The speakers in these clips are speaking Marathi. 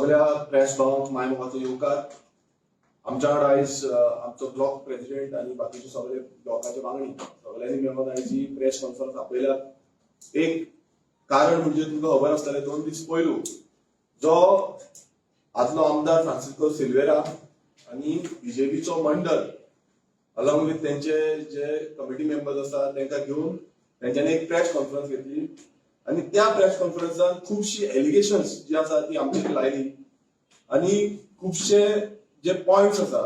सगळ्या प्रेस भावांक मायमोगाचो येवकार. आमच्याकडे आयज आमचो ब्लॉक प्रेसिडेंट आणि बाकीचे सगळे ब्लॉकाचे वांगडी सगळ्यांनी मेळून आयज ही प्रेस कॉन्फरन्स आपयल्या. एक कारण म्हणजे तुमकां खबर आसतलें 2 दीस पयलू जो आदलो आमदार फ्रांसिस्को सिल्वेरा आणि बीजेपीचो मंडळ अलॉंग विथ त्यांचे जे कमिटी मेंबर्स आसा तांकां घेऊन त्यांच्यानी एक प्रेस कॉन्फरन्स घेतली आणि त्या प्रेस कॉन्फरन्सात खूपशी एलिगेशन्स जी आसा ती आमचेर लायली आणि खूपशे जे पॉइंट्स आसा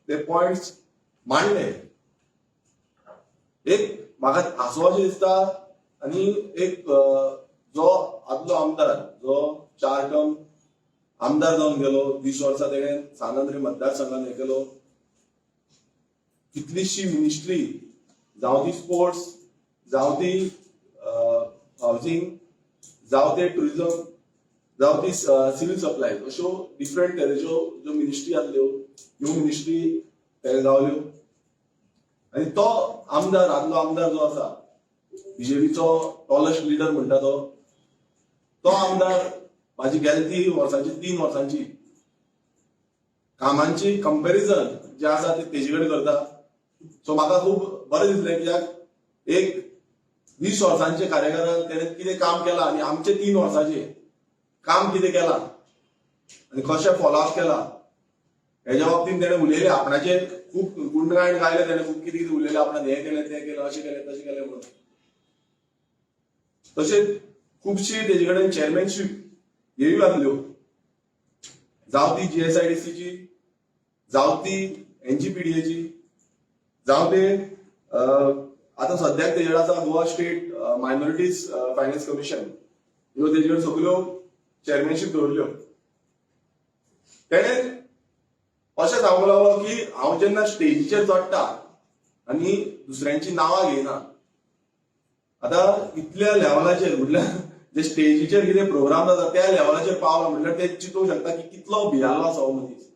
ते पॉइंट्स मांडले. एक म्हाका हांसो अशें दिसता आणि एक जो आदलो आमदार जो 4 टर्म आमदार जावन गेलो 20 वर्सां तेणें सांगांद्री मतदारसंघान हे केलो. कितलीशी मिनिस्ट्री जावं ती स्पोर्ट्स जावं ती हाऊसिंग जावं ते टुरिझम जावं ती सिव्हिल सप्लाय अश्यो डिफरंट तरेच्यो ज्यो मिनिस्ट्री आसल्यो ह्यो मिनिस्ट्री तेणे जावल्यो. आनी तो आमदार आदलो आमदार जो आसा बीजेपीचो टॉलेस्ट लिडर म्हणटा तो आमदार म्हाजी गेल्या वर्सांची 3 वर्सांची कामांची कंपॅरिझन जे आसा ते तेजे कडेन करता. सो म्हाका खूब बरें दिसलें कित्याक एक 20 वर्सांचे कार्यकाळात तेणें कितें काम केलां आनी आमचे 3 वर्सांचे काम कितें केलां आनी कशें फॉलोअप केलां हेच्या बाबतींत तेणें उलयलें. आपणाचेर खूब गुणगाण गायलें तेणें, खूब कितें कितें उलयलें आपणान हें केलें तें केलें अशें केलें तशें केलें म्हणून. तशेंच खुबशी तेजे कडेन चेअरमॅनशीप हेय आसल्यो जावं ती GSIDCची जावं ती NGPDAची जावं ते आता सद्याक तेजेर आसा Goa state minorities finance commission ह्यो तेजेर सगळ्यो चेअरमॅनशीप दवरल्यो. तेणें अशें सांगूंक लागलो की हांव जेन्ना स्टेजीचेर चडटा आनी दुसऱ्यांची नांवां घेयना. आतां इतल्या लेवलाचेर म्हटल्यार जे स्टेजीचेर कितें प्रोग्राम जाता त्या लेवलाचेर पावला म्हटल्यार ते चिंतूंक शकता की कितलो भियालो आसा हो मनीस.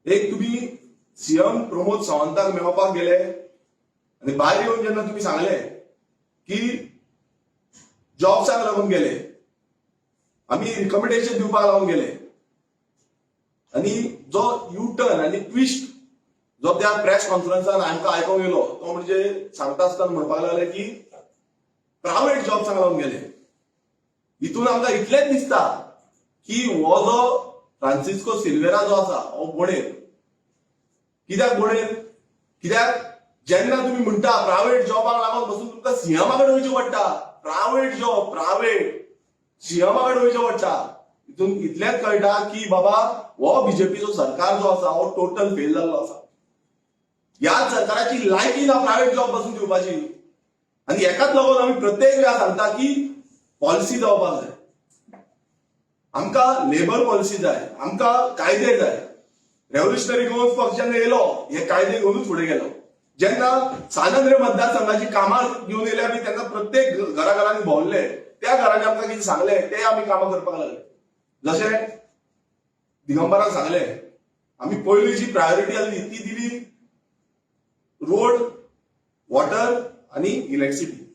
एक तुमी CM प्रमोद सावंताक मेळपाक गेले आनी भायर येवन जेन्ना तुमी सांगलें की जॉब्साक लागून गेले आमी रिकमेंडेशन दिवपाक लागून गेले आनी जो U-टर्न आनी ट्विस्ट जो त्या प्रेस कॉन्फरन्सान आमकां आयकोंक येयलो तो म्हणजे सांगता आसतना म्हणपाक लागले की प्रायव्हेट जॉब्साक लागून गेले. हितून आमकां इतलेंच दिसता की हो जो फ्रांसिस्को सिल्वेरा जो आसा हो बोडेर. कित्याक बोडेर? कित्याक जेन्ना तुम्ही म्हणटा प्रायव्हेट जॉबाक लागून पासून तुमकां CMाकडे वयचें पडटा. प्रायव्हेट जॉब प्रायव्हेट CMाकडे वयचें पडटा. हितून इतलेंच कळटा की बाबा हो बीजेपीचो सरकार जो आसा हो टोटल फेल जाल्लो आसा. ह्या सरकाराची लायकी ना प्रायव्हेट जॉब पासून दिवपाची. आनी हेकाच लागून आमी प्रत्येक वेळा सांगता की पॉलिसी जावपाक जाय. आमकां लेबर पॉलिसी जाय, आमकां कायदे जाय. रेव्होल्युशनरी गोवन्स पक्ष जेन्ना येयलो हे कायदे घेऊनच फुडें गेलो. जेन्ना सांगांद्री मतदारसंघाची कामां घेवन येयले आमी तेन्ना प्रत्येक घराघरांनी भोंवले. त्या घरांनी आमकां कितें सांगलें ते आमी कामां करपाक लागले. जशें दिगंबराक सांगलें आमी पयली जी प्रायोरिटी आसली ती दिली रोड, वॉटर आनी इलेक्ट्रिसिटी.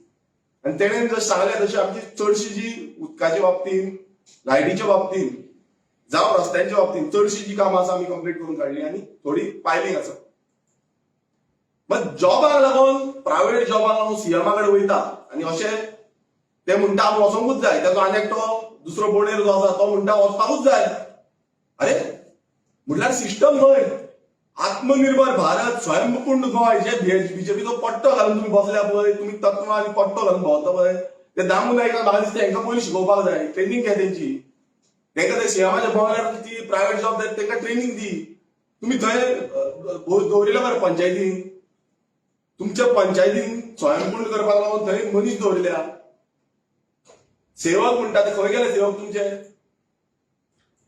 आनी तेणेन जशें सांगलें तशी आमची चडशी जी उदकाच्या बाबतींत लायटीच्या बाबतींत जावं रस्त्यांच्या बाबतींत चडशी जी कामां आसा आमी कंप्लीट करून काडली आनी थोडी पायलींग आसा. बट जॉबाक लागून प्रायव्हेट जॉबाक लागून CMाकडे वयता आनी अशें ते म्हणटा आमी वचोंकूच जाय. ताचो आनी एकटो दुसरो बोडेर जो आसा तो म्हणटा वचपाकूच जाय. अरे म्हटल्यार सिस्टम खंय? आत्मनिर्भर भारत, स्वयंपूर्ण गोंय जे बीजेपीचो पट्टो घालून तुम्ही बसल्या पळय, तुम्ही तत्वां आनी पट्टो घालून भोंवता पळय, ते दामू नायकाक म्हाका दिसता हेंकां पयलीं शिकोवपाक जाय. ट्रेनिंग घे तेंची. तांकां ते CMाच्या बंगल्यार ती प्रायव्हेट जॉब जाय तांकां ट्रेनिंग दी. तुम्ही थंय दवरिल्ल्या मरे पंचायतीन, तुमच्या पंचायतीन स्वयंपूर्ण करपाक लागून थंय मनीस दवरिल्ल्या. सेवक म्हणटा ते खंय गेले सेवक तुमचे?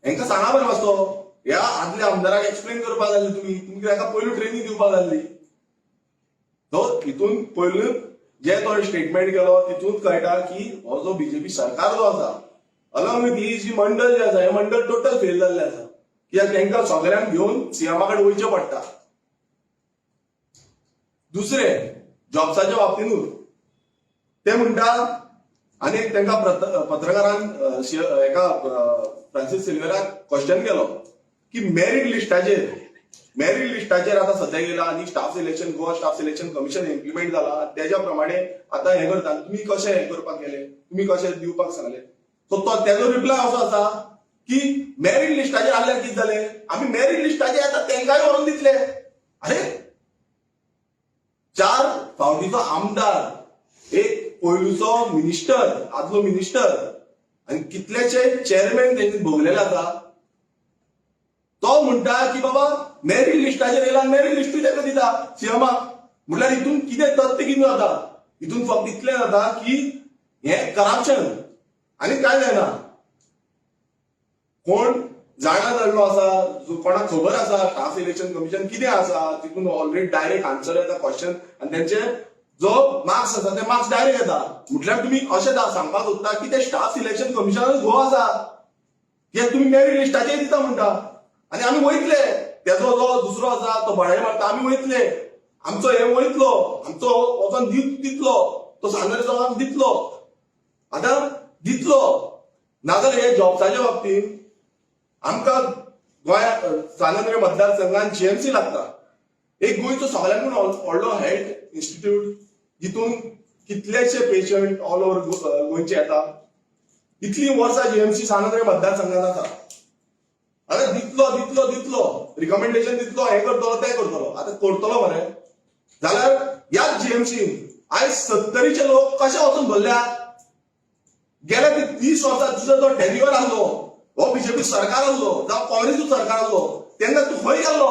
हेंकां सांगा बरें मातसो. ह्या आदल्या आमदाराक एक्सप्लेन करपाक जाय तुमी ताका पयलू ट्रेनिंग दिवपाक जाल्ली. तो हितून पयलू जे तो स्टेटमेंट केलो तितूंत कळटा की हो जो बीजेपी सरकार जो आसा अलॉंग विथ ही जी मंडळ जे आसा हे मंडळ टोटल फेल जाल्ले आसा. कित्याक तांकां सगळ्यांक घेवन CMाकडे वयचें पडटा. दुसरें जॉब्साच्या बाबतींतूच ते म्हणटा आनी तांकां पत्रकारान एका फ्रांसीस सिल्वेराक क्वेश्चन केलो की मेरिट लिस्टाचेर आता सध्या गेला आनी staff selection Goa staff selection commission implement जाला त्याच्या प्रमाणे आता हे करता तुम्ही कशें हे करपाक गेले तुम्ही कशें दिवपाक सांगले सो तो तेजो रिप्लाय असो आसा की मेरिट लिस्टाचेर आसल्यार कितें जालें आमी मेरिट लिस्टाचेर आता तांकांय व्हरून दितले अरे 4 फावटीचो आमदार एक पयलूचो मिनिस्टर आदलो मिनिस्टर आनी कितलेशे चेअरमॅन तेंचे भोगलेले आसा तो म्हणटा की बाबा मेरिट लिस्टाचेर येयला मेरिट लिस्टूय ताका दिता सीएमाक म्हटल्यार हितून कितें तथ्य कितें जाता हितून फक्त इतलें जाता की हे करप्शन आनी काय जायना कोण जाणा जाल्लो आसा कोणाक खबर आसा स्टाफ सिलेक्शन कमिशन कितें आसा तितून ऑलरेडी डायरेक्ट आन्सर येता क्वेश्चन आनी तेंचे जो मार्क्स आसा ते मार्क्स डायरेक्ट येता म्हटल्यार तुमी अशें सांगपाक सोदता की ते स्टाफ सिलेक्शन कमिशनर घो आसा कित्याक तुमी मेरिट लिस्टाचेर दिता म्हणटा आनी आमी वयतले तेजो जो दुसरो आसा तो भाडे मारता आमी वयतले आमचो हे वयतलो आमचो वचोन दितलो तो सानरे आमकां दितलो आतां दितलो नाजाल्यार हे जॉब्साच्या बाबतींत आमकां गोंयांत सानंद्र मतदारसंघात जीएमसी लागता एक गोंयचो सगळ्यांकून व्हडलो हेल्थ इन्स्टिट्यूट जितून कितलेशे पेशंट ऑल ओव्हर गोंयचे येता इतली वर्सां जीएमसी सानंद्र मतदारसंघात आसा आतां दितलो रिकमेंडेशन दितलो हे करतलो ते करतलो आतां करतलो मरे जाल्यार ह्याच जीएमसीन आयज 70चे लोक कशे वचून भरल्यात गेल्या ते 30 वर्सां तुजो जो टेन्युअर आसलो हो बीजेपी सरकार आसलो जावं काँग्रेसचो सरकार आसलो तेन्ना तूं खंय गेल्लो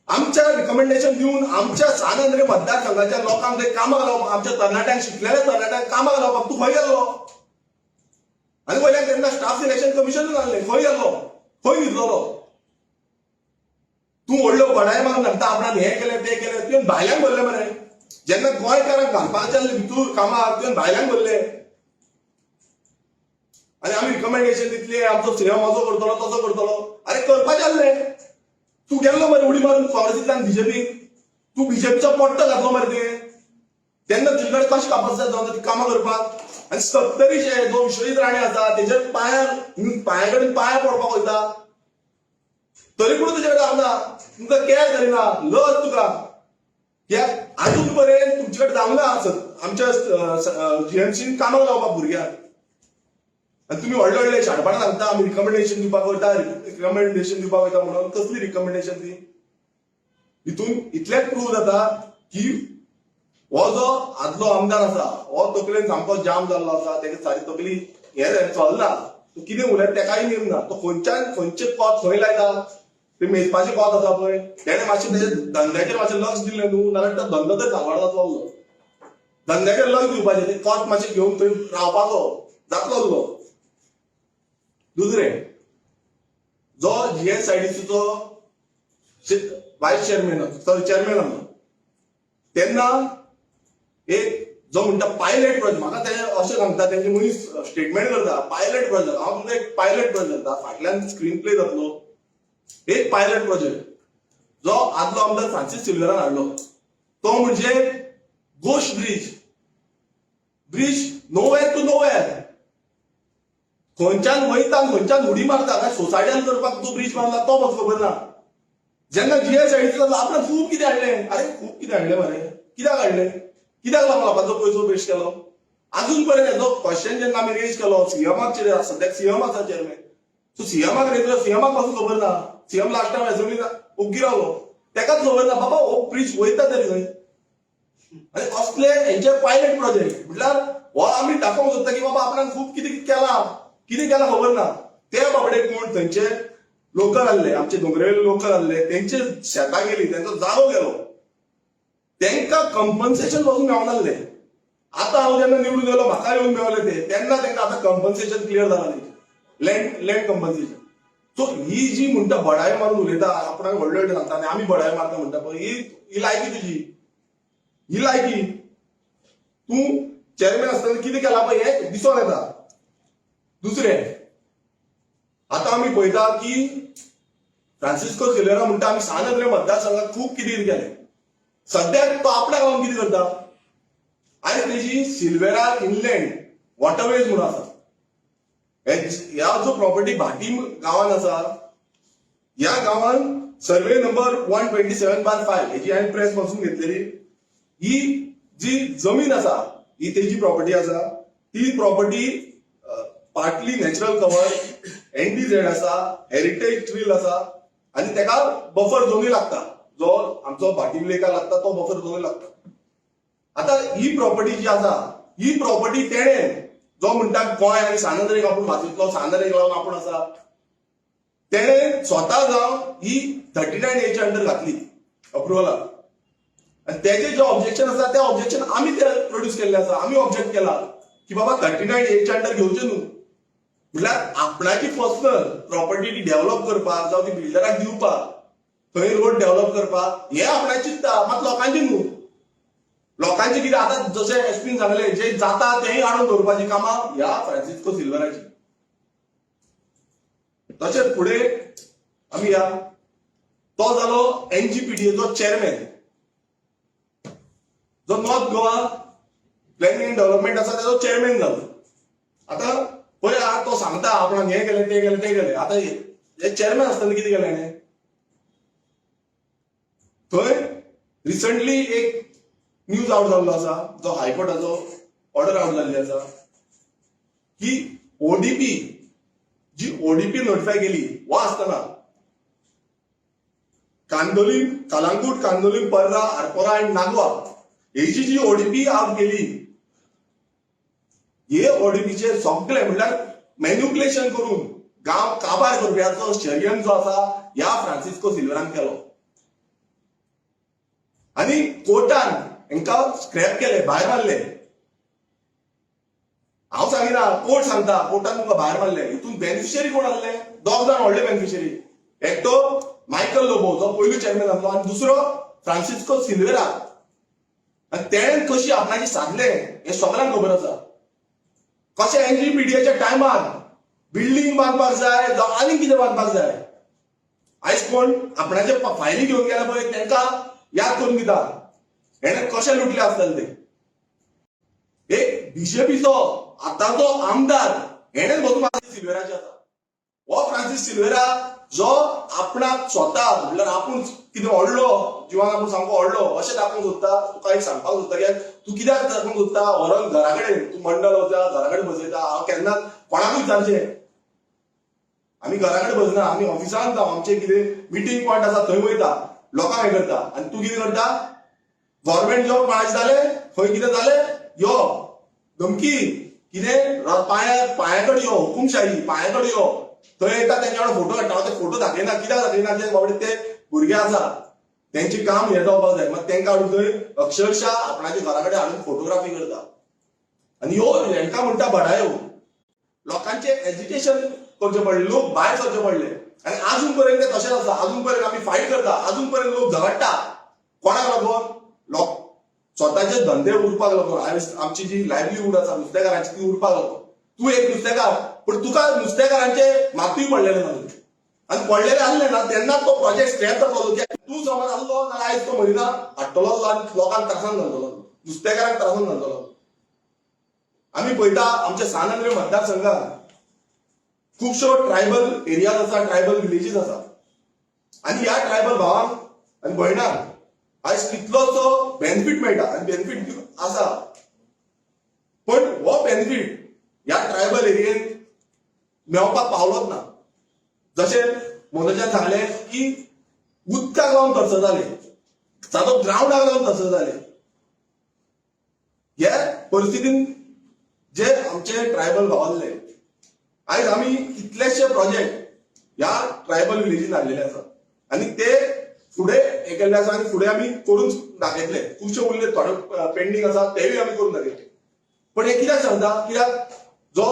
आमच्या रिकमेंडेशन दिवन आमच्या सानंद्र मतदारसंघाच्या लोकांक थंय कामाक लावपाक आमच्या तरणाट्यांक शिकलेल्या तरणाट्यांक कामाक लावपाक तूं खंय गेल्लो आनी वयल्यान तेन्ना स्टाफ सिलेक्शन कमिशन जाल्लें खंय गेल्लो खंय न्हिदलो तूं व्हडल्यो घोडायमाक सांगता आपणान हें केलें तें केलें तुवें भायल्यान भरलें मरे जेन्ना गोंयकारांक घालपाक भितूर कामाक तुवें भायल्यान भरलें आनी आमी रिकमेंडेशन दितले आमचो सीएम असो करतलो तसो करतलो अरे करपाचें आसलें तूं गेल्लो मरे उडी मारून काँग्रेसींतल्यान बीजेपीक तूं बीजेपीचो पट्टो घातलो मरे तुवें तेन्ना तुजे कडेन कशें कापासीटी जावन ती कामां करपाक आनी 70चे जो विश्वजीत राणे आसा तेजेर पांया कडेन पांया पडपाक वयता तरी पूण तुजे कडेन आसना तुमकां कॅर करिना लज तुका कित्याक आजून पर्यंत तुमचे कडेन जावंक ना आमच्या जीएमसीन कामाक लावपाक भुरग्यांक आनी तुमी व्हडले व्हडले शाणपणां सांगता आमी रिकमेंडेशन दिवपाक वयता म्हणून कसली रिकमेंडेशन ती हितून इतलेंच प्रूव जाता की हो जो आदलो आमदार आसा हो तकलेन सामको जाम जाल्लो आसा तेका सारी तकली हे चलना तूं कितें उलयता तेकाय नेम ना तो खंयचे पद खंय लायता ते मेजपाचें पद आसा पळय तेणें मातशें तेजे धंद्याचेर मातशें लक्ष दिलें न्हू नाल्यार तो धंदो तर सांबाळटा चललो धंद्याचेर लक्ष दिवपाचें ते पद मातशें घेवन थंय रावपाचो जातलो तुजो दुसरें जो जीएसआयडीसीचो वायस चेअरमॅन आसलो तेन्ना एक जो म्हणटा पायलट प्रोजेक्ट म्हाका ते अशें सांगता तेंचे मनीस स्टेटमेंट करता पायलट प्रोजेक्ट हांव तुमकां एक पायलट प्रोजेक्ट करता फाटल्यान स्क्रीन प्ले जातलो एक पायलट प्रोजेक्ट जो आदलो आमदार फ्रांसीस सिल्वेरान हाडलो तो म्हणजे गोश्ट ब्रिज नोवेर टू नोवेर खंयच्यान वयता खंयच्यान उडी मारता काय सोसायट्यान करपाक तो ब्रिज बांदला तो म्हाका खबर ना जेन्ना जीएसआयडीसीचो आपणान खूब कितें हाडलें अरे खूब कितें हाडलें मरे कित्याक हाडलें कित्याक लागलो लोकांचो पयसो वेस्ट केलो अजून पर्यंत हेजो क्वेश्चन जेन्ना आमी रेज केलो सीएमाक सद्याक सीएम आसा चेअरमॅन सो सीएमाक रेज केलो सीएमाक म्हाका खबर ना सीएम लास्ट टायम असेंब्लीक ओग्गी रावलो तेकाच खबर ना बाबा हो ब्रिज वयता तरी खंय आनी असले हेंचे पायलट प्रोजेक्ट म्हटल्यार हो आमी दाखोवंक सोदता की बाबा आपणान खूब कितें केलां खबर ना ते बाबडे कोण थंयचे लोकल आहले आमचे दोंगरेवेले लोकल आहले तेंचे शेतां गेली तेंचो जागो गेलो तेंकां कंपन्सेशन पासून मेळनासलें आतां हांव जेन्ना निवडून येयलो म्हाका येवन मेळले ते तेन्ना तेंकां आतां कंपन्सेशन क्लियर जालां लँड कंपन्सेशन सो ही जी म्हणटा बडाय मारून उलयता आपणाक व्हडले व्हडले सांगता आनी आमी बडाय मारता म्हणटा पळय ही लायकी तुजी ही लायकी तूं चेअरमॅन आसतना कितें केलां पळय हें दिसोन येता दुसरें आतां आमी पळयता की फ्रांसिस्को सिल्वेरा म्हणटा आमी सानंद्र मतदारसंघात खूब कितें केलें सद्याक तो आपल्याक लागून कितें करता आनी तेजी सिल्वेरा इनलँड वॉटरवेज म्हणून आसा. ह्या जो प्रॉपर्टी भाटी गांवांत आसा, ह्या गांवांत सर्वे नंबर 127/5 हेजी हांवें प्रेस पासून घेतलेली. ही जी जमीन आसा ही तेजी प्रॉपर्टी आसा. ती property partly natural cover, NDZ आसा, हेरिटेज ट्रील आसा आणि तेका बफर झोनूय लागता. जो आमचो भाटी लेका लागता तो बफर झोनूय लागता. आता ही प्रॉपर्टी जी आसा ही प्रॉपर्टी तेणें जो म्हणटा गोंय आनी सानंद्रेक आपूण मातयेंतलो सानंद्रेक लावन आपूण आसा, तेणें स्वता जावन ही 39A च्या अंडर घातली अप्रुवलाक. आणि तेजे जे ऑब्जेक्शन आसा ते ऑब्जेक्शन आमी ते प्रोड्यूस केल्ले आसा. आमी ऑब्जेक्ट केला की बाबा 39A च्या अंडर घेवचें न्हू. म्हटल्यार आपणाची पर्सनल प्रॉपर्टी डेव्हलप करपाक जावं ती बिल्डराक दिवपाक, थंय रोड डेव्हलप करपाक हे आपणाची चिंता, मात लोकांची न्हू. लोकांचे कितें आतां जशें एसपीन सांगले जे जाता तेय हाडून दवरपाची कामां ह्या फ्रांसिस्को सिल्वेराची. तशेंच फुडें आमी या तो जालो NGPDAचो चेअरमॅन, जो north Goa planning and development आसा तेजो चेअरमॅन जालो. आता पळया तो सांगता आपणाक हे केले ते केले ते केले. आता हे चेअरमॅन आसतना कितें केलें हेणें? थंय रिसंटली एक न्यूज आउट जाल्लो आसा, जो हायकोर्टाचो ऑर्डर आउट जाल्ली आसा की ODP जी ODP नोटिफाय केली वा आसतना कांदोलीम, कलांगूट, कांदोलीम, पर्रा, आरपोरा आणि नागवा हेची जी ODP आउट केली, हे ODPचे सगळे म्हणल्यार मॅन्युप्युलेशन करून गांव काबार करप्याचो षडयंत्र जो आसा ह्या फ्रांसिस्को सिल्वेरान केलो. आणि कोर्टान हांकां स्क्रॅप केले, भायर मारले. हांव सांगिना, कोर्ट सांगता कोर्टान तुमकां भायर मारले. हितून बेनिफिशियरी कोण आसले? दोग जाण व्हडले बेनिफिशियरी. एकटो मायकल लोबो जो पयलो चेअरमॅन आसलो आणि दुसरो फ्रांसिस्को सिल्वेरा. आणि तेणेन कशी आपणाची साधले हे सगळ्यांक खबर आसा. कशें NGPDAच्या टायमार बिल्डींग बांदपाक जाय जावं आनी कितें बांदपाक जाय, आयज कोण आपणाचे फायली घेवन गेला पळय तांकां याद करून दिता हेणें कशें लुटले आसतले ते. एक BJPचो आतांचो आमदार हेणेच बसून फ्रांसीस सिल्वेराचे आसा. हो फ्रांसीस सिल्वेरा जो आपणाक स्वता म्हणल्यार आपूण कितें व्हडलो जिवान आपूण सामको व्हडलो अशें दाखोवंक सोदता. तुका एक सांगपाक सोदता की तूं कित्याक दाखोवंक सोदता व्हरोन घरा कडेन तूं मंडळ वता, घरा कडेन बसयता. हांव केन्ना कोणाकूय विचारचें, आमी घरा कडेन बसना, आमी ऑफिसांत जावं आमचे कितें मिटींग पॉयंट आसा थंय वयता, लोकांक हे करता. आनी तूं कितें करता? गव्हर्नमेंट जॉब कोणाचे जाले खंय कितें जालें यो धमकी कितें पांयाकडे यो, हुकुमशाही पांयाकडे यो. थंय येता तेंच्या वांगडा फोटो काडटा. हांव ते फोटो दाखयना. कित्याक दाखयना? ते बाबडे ते भुरगे आसा तेंचे काम हे जावपाक जाय. मात तेंकां हाडून थंय अक्षरशः आपणाच्या घरा कडेन हाडून फोटोग्राफी करता. आनी ह्यो हेंकां म्हणटा बडायो. लोकांचे एज्युकेशन करचें पडलें, लोक भायर सरचे पडले. आनी आजून पर्यंत ते तशेंच आसा. आजून पर्यंत आमी फायट करता, आजून पर्यंत लोक झगडटा. कोणाक लागून? लोक स्वताचे धंदे उरपाक लागून. आमची जी लायव्हलीहूड आसा नुस्तेकारांची ती उरपाक लागून. तूं एक नुस्तेकार, पण तुका नुस्तेकारांचे मातूय पडलेले ना. आनी पडलेले आसले ना तेन्ना तो प्रोजेक्ट स्क्रॅप जातलो. तूं समज आसलो जाल्यार आयज तो म्हयना हाडटलो आनी लोकांक त्रासान घालतलो, नुस्तेकारांक त्रासान घालतलो. आमी पळयता आमच्या सानंद्रे मतदारसंघात खुबश्यो ट्रायबल एरियाज आसा, ट्रायबल विलेजीस आसा. आनी ह्या ट्रायबल भावांक आनी भयणांक आयज कितलोसो बेनिफीट मेळटा आनी बेनिफीट आसा. पण हो बेनिफीट ह्या ट्रायबल एरियेत मेळपाक पावलोच ना. जशें मनोजान सांगलें की उदकाक लागून थरसर जाले, सादो ग्रावंडाक लागून थरसर जाले. हे परिस्थितीन जे आमचे ट्रायबल भावांतले आयज आमी कितलेशे प्रोजेक्ट ह्या ट्रायबल विलेजीन हाडलेले आसा आनी ते फुडें हे केल्ले आसा आनी फुडें आमी करून दाखयतले. खुबशे उरले थोडे पेंडींग आसा तेवूय आमी करून दाखयतले. पण हे कित्याक सांगता? कित्याक जो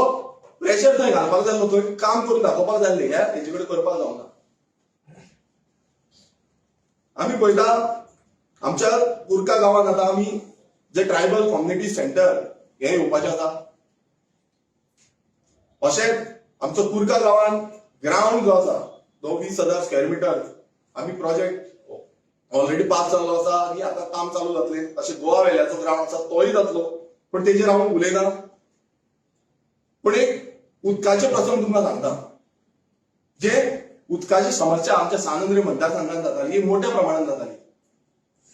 प्रेशर थंय घालपाक जाय थंय काम करून दाखोवपाक जाय हेचे कडेन करपाक जावना. आमी पळयता आमच्या कुर्का गांवांत आतां आमी जे ट्रायबल कम्युनिटी सेंटर हे येवपाचें आसा. अशेंच आमचो कुर्का गांवांत ग्रावंड जो आसा तो 20,000 स्क्वेअर मिटर आमी प्रोजेक्ट ऑलरेडी पास जाल्लो आसा आनी आतां काम चालू जातलें. तशें गोवा वेल्याचो ग्रावंड आसा तोय जातलो. पण तेजेर हांव उलयना. पण एक उदकाचे प्रसंग तुमकां सांगता. जे उदकाची समस्या आमच्या सानंद्रे मतदारसंघात जाताली ही मोठ्या प्रमाणात जाताली.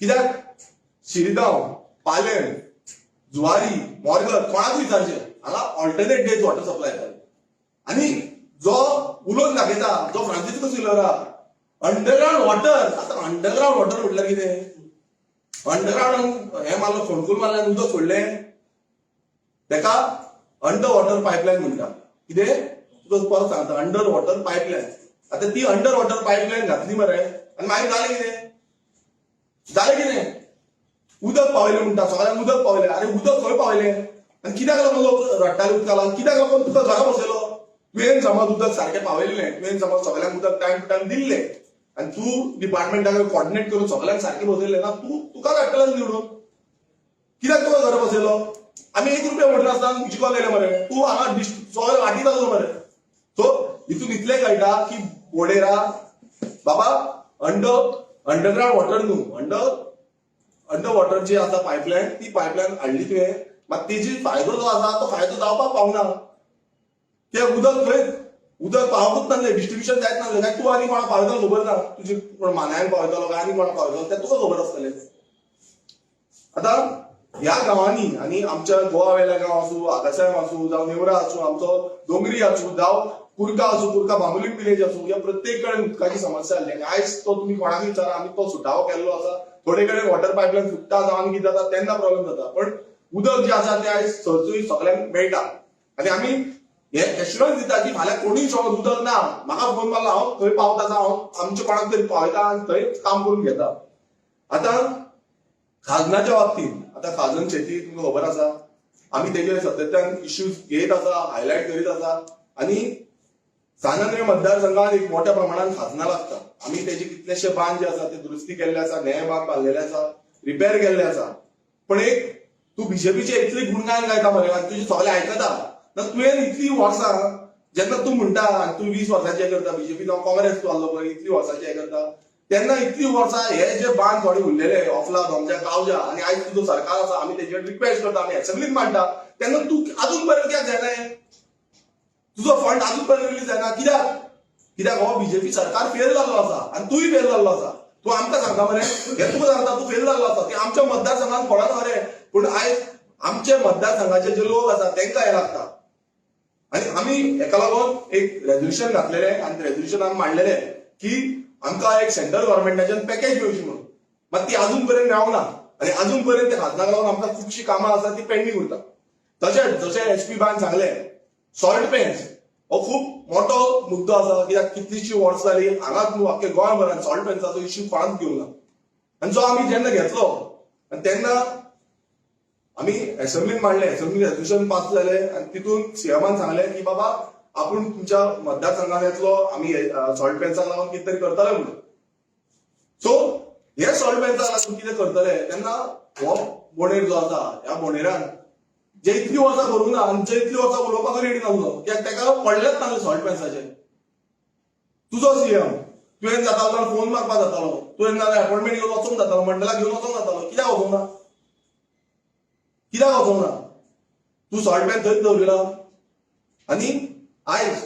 कित्याक शिरगांव, पालम, जुवारी, मोरगांव कोणाक विचारचे हांगा ऑल्टरनेट डेज वॉटर सप्लाय येताली. आणि जो उलोवन दाखयता जो फ्रांसिस्को सिल्वरा अंडरग्राउंड वॉटर, आता अंडरग्राउंड वॉटर म्हटल्यार कितें? अंडरग्राउंड हे मारलो फोंडकूल मारल्यान उदक सोडलें तेका अंडर वॉटर पायपलायन म्हणटा. कितें तुका परत सांगता, अंडर वॉटर पायपलायन. आता ती अंडर वॉटर पायपलायन घातली मरे आनी मागीर जालें कितें? उदक पावयलें म्हणटा, सगळ्यांक उदक पावयलें. अरे उदक खंय पावयलें आनी कित्याक लागून लोक रडटाले उदका लागून? कित्याक लागून तुका घरा बसयलो? तुवें समज उदक सारकें पावयल्लें, तुवें समज सगळ्यांक उदक टायम टू टायम दिल्लें आनी तूं डिपार्टमेंटाक कॉर्डिनेट करून सगळ्यांक सारकें बसयलें ना, तुका धाडटलो निवडून. कित्याक तुका घरा बसयलो? आमी 1 रुपया वोटर आसतना जिखोलेले मरे, तूं हांगा सगळें वाटीत आसलो मरे. सो हितून इतलें कळटा की बोडेरा बाबा अंडरग्राउंड वॉटर न्हू, अंडर वॉटर जी आसा पायपलायन, ती पायपलायन हाडली तुवें, मात तेजी फायदो जो आसा तो फायदो जावपाक पावना. कित्याक उदक खंय उदक पावपूच नासलें, डिस्ट्रिब्युशन जायत नासलें. काय तूं आनी कोणाक पावयतलो खबर ना, तुजी कोण मानायन पावयतलो काय आनी कोणाक पावयतलो तें तुका खबर आसतलें. आता ह्या गांवांनी आनी आमच्या गोवा वेल्या गांव आसूं, आगासायम आसूं, जावं नेवरा आसूं, आमचो दोंगरी आसूं, जावं कुर्का आसूं, कुर्का बांबोलीम विलेज आसूं, ह्या प्रत्येक कडेन उदकाची समस्या आसली. आनी आयज तो तुमी कोणाक विचारा आमी तो सुटावो केल्लो आसा. थोडे कडेन वॉटर पायपलायन फुटता जावं आनी कितें जाता तेन्ना प्रॉब्लेम जाता. पण उदक जे आसा तें आयज सरसूय सगळ्यांक मेळटा. आनी आमी हे एश्युरन्स दिता की फाल्यां कोणूय समज उदक ना, म्हाका फोन मारलो, हांव थंय पावता जावं हांव आमच्या कोणाक तरी पावयता आनी थंय काम करून घेता. आता खाजनाच्या बाबतींत आता खाजन शेती तुमकां खबर आसा, आमी तेजेर सातत्यान इश्यूज घेत आसा, हायलायट करीत आसा. आनी सानंद्रे मतदारसंघात एक मोठ्या प्रमाणात खाजना लागता. आमी तेजे कितलेशे बांद जे आसा ते दुरुस्ती केल्ले आसा, नये बांद बांदलेले आसा, रिपेर केल्ले आसा. पण एक तूं बीजेपीचे इतली गुणगान गायता मरे आनी तुजे सगळे आयकता. तुवें इतली वर्सां जेन्ना तूं म्हणटा आनी तूं 20 वर्सांचे हे करता, बीजेपी जावं काँग्रेस तूं आहलो पळय इतली वर्सांचे हे करता, तेन्ना इतली वर्सां हे जे बांद थोडे उरलेले ऑफला दोमच्या गांवच्या आनी आयज तुजो सरकार आसा, आमी तेजेर रिक्वेस्ट करता, आमी असेंब्लीत मांडटा, तेन्ना तूं अजून पर्यंत कित्याक जायना हें? तुजो फंड अजून पर्यंत रिलीज जायना कित्याक हो बीजेपी सरकार फेल जाल्लो आसा आनी तूंय फेल जाल्लो आसा. तूं आमकां सांगता मरे, हे तुका सांगता तूं फेल जाल्लो आसा. ते आमच्या मतदारसंघात पडना मरे, पूण आयज आमच्या मतदारसंघाचे जे लोक आसा तांकां हे लागता. आनी आमी हेका लागून एक रेझोल्युशन घातलेलें आनी रेझोल्युशनान मांडलेलें की आमकां एक सेंट्रल गव्हर्नमेंटाच्यान पॅकेज मेळची म्हणून. मात ती अजून पर्यंत मेळोंक ना आनी अजून पर्यंत त्या खाजनाक लागून आमकां खुबशीं कामां आसा ती पेंडींग उरता. तशेंच जशें एसपी बान सांगलें, सॉल्ट पेन्स हो खूब मोठो मुद्दो आसा. कित्याक कितलींशीं वर्सां जालीं हांगाच न्हू आख्ख्या गोंयभरांत सॉल्ट पेन्साचो इश्यू कोणाच घेवंक ना. आनी जो आमी जेन्ना घेतलो आनी तेन्ना आमी असेंब्लीन मांडलें, असेंब्लीन रेझोल्युशन पास जालें आनी तितून सीएमान सांगलें की बाबा आपूण तुमच्या मतदारसंघात येतलो, आमी सॉल्ट पेन्साक लागून कितें तरी करतले म्हणून. सो हे सॉल्ट पेन्साक लागून कितें करतले तेन्ना हो बोंडेर जो आसा ह्या बोंडेरान जे इतली वर्सां करूंक ना आनी जे इतली वर्सां उलोवपाक रेडी नासलो, कित्याक तेका पडलेंच नासलें सॉल्ट पेन्साचेर. तुजो सीएम तुवें जाता जाल्यार फोन मारपाक जातालो, तुवें जाल्यार अपॉइंटमेंट घेवन वचूंक जातालो, मंडलाक घेवन वचूंक जातालो. कित्याक वचूंक ना? कित्याक वचूंक ना? तूं सॉल्ट पेन थंयच दवरिला. आनी आयज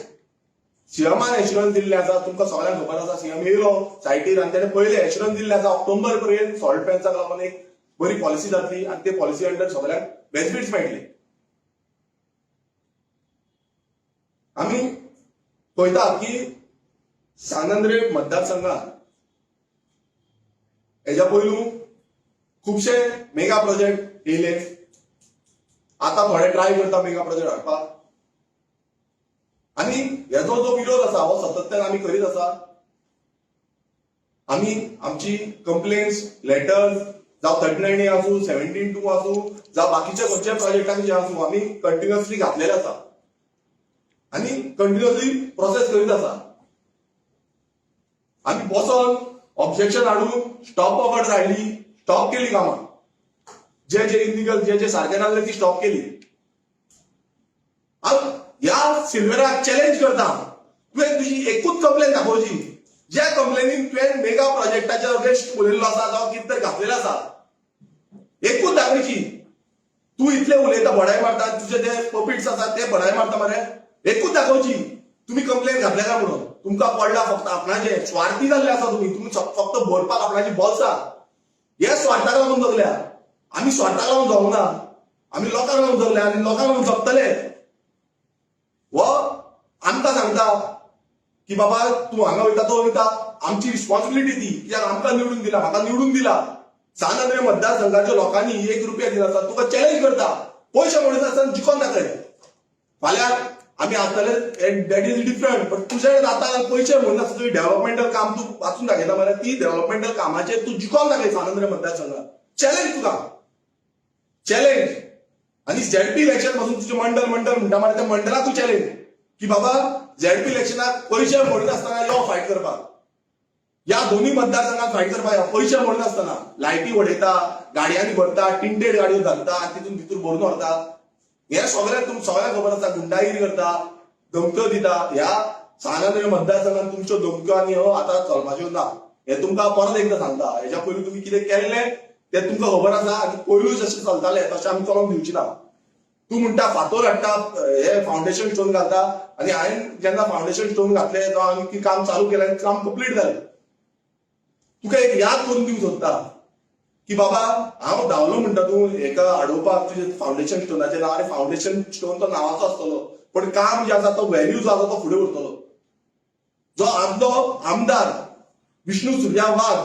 सीएमान एश्युरन्स दिल्ले आसा, तुमकां सगळ्यांक खबर आसा, सीएम येयलो सायटीर आनी तेणें पयलें एश्युरन्स दिल्ले आसा ऑक्टोबर पर्यंत सॉल्ट पेन्साक लागून एक बरी पॉलिसी जातली आनी ते पॉलिसी अंडर सगळ्यांक बेनिफिट्स मेळटले. आमी पळयता की सानंद्रे मतदारसंघात हेच्या पयलू खुबशे मेगा प्रोजेक्ट येयले. आता थोडे ट्राय करता मेगा प्रोजेक्ट हाडपाक. आनी हेचो जो विरोध आसा हो सातत्यान आमी करीत आसा. आमी आमची कंप्लेन्स लेटर्स जावं 39A आसूं, 17(2) आसूं, जावं बाकीच्या खंयच्या प्रोजेक्टांक जे आसूं आमी कंटिन्युअसली घातलेले आसा आनी कंटिन्युअसली प्रोसेस करीत आसा. आमी बसोन ऑब्जेक्शन हाडून स्टॉप ऑफर्स हाडली, स्टॉप केली कामां. जे जे इलिगल जे सारखे नासले ती स्टॉप केली. ह्या सिल्वेराक चॅलेंज करता, तुवें तुजी एकूच कंप्लेन दाखोवची. ज्या कंप्लेनीन तुवें मेगा प्रोजेक्टाच्या अगेन्स्ट उलयल्लो आसा जावं कितें तरी घातलेलें आसा, एकूच दाखोवची. तू इतले उलयता भडाय मारता, तुझे जे पपिट्स आसात ते भडाय मारता मरे. एकूच दाखोवची तुम्ही कंप्लेन घातले काय म्हणून. तुमकां पडला फक्त आपणाचे. स्वार्थी जाल्ले आसा तुम्ही फक्त भरपाक आपणाची बॉल्सां. हे स्वार्थाक लागून जगल्या. आम्ही स्वार्थाक लागून जगूंक ना. आम्ही लोकांक लागून जगले आनी लोकांक लागून जगतले. हो आमकां सांगता की बाबा तू हांगा वयता तो वयता. आमची रिस्पॉन्सिबिलिटी ती, कित्याक आमकां निवडून दिला, म्हाका निवडून दिला. सानंद्रे मतदारसंघाच्या लोकांनी 1 रुपया दिनासा तुका चॅलेंज करता. पयशे म्हणून आसतना जिखोन दाखय. फाल्यां आम्ही आसतले दॅट इज डिफरंट. बट तुझे जाता पयशे म्हणून आसता तुवें डेव्हलपमेंटल काम तू वाचून दाखयता मरे. ती डेव्हलपमेंटल कामाचेर तू जिखोन दाखय सानंद्रे मतदारसंघात. चॅलेंज तुका चॅलेंज. आणि झेडपी इलेक्शन पासून तुझे मंडल म्हणटा मरे त्या मंडलाक तू चॅलेंज की बाबा झेडपी इलेक्शनाक पयशे म्हणून आसतना यो फायट करपाक. या दोन्ही मतदारसंघात फायट करपाक पयशे म्हणून आसतना लायटी उडयता, गाडयांनी भरता, टिंटेड गाडयो घालता आनी तितून भितर भरून व्हरता. हे सगळ्यांक सगळ्यांक खबर आसा. गुंडागिरी करता, धमक्यो दिता. ह्या सानंद्रे मतदारसंघात तुमच्यो धमक्यो आनी आतां चलपाच्यो ना. हे तुमकां परत एकदां सांगता. हेच्या पयलीं तुमी कितें केल्लें ते तुमकां खबर आसा आनी पयलूच अशें चलताले तशें आमी चलोवंक दिवची ना. तू म्हणटा फातर हाडटा, हे फावंडेशन स्टोन घालता आनी हांवें जेन्ना फावंडेशन स्टोन घातले जावं आमी काम चालू केलें काम कंप्लीट जालें. तुका एक याद करून दिवंक सोदता की बाबा हांव धांवलो म्हणटा तूं हेका आडोवपाक तुजे फावंडेशन स्टोनाचें नांव. आनी फावंडेशन स्टोन तो नांवाचो आसतलो पण काम जे आसा तो व्हॅल्यू जो आसा तो फुडें उरतलो. जो आमचो आमदार विष्णू सुर्या वाघ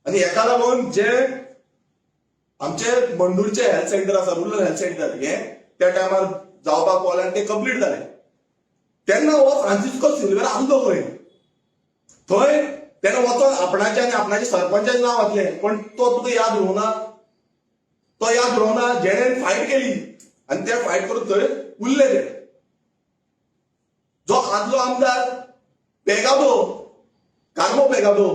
आनी हेका लागून जे आमचे मंडूरचे हेल्थ सेंटर आसा, रुरल हेल्थ सेंटर, हे त्या टायमार जावपाक पावले आनी ते कंप्लीट जाले. तेन्ना हो फ्रांसिस्को सिल्वेरा आसलो खंय. थंय तेन्ना वचोन आपणाचे आनी आपणाचे सरपंचाचें नांव घातलें. पण तो तुका याद उरोवना. तो याद उरोवना जेणेन फायट केली आनी ते फायट करून थंय उरले ते. जो आदलो आमदार पेगादो, कार्मो पेगादो,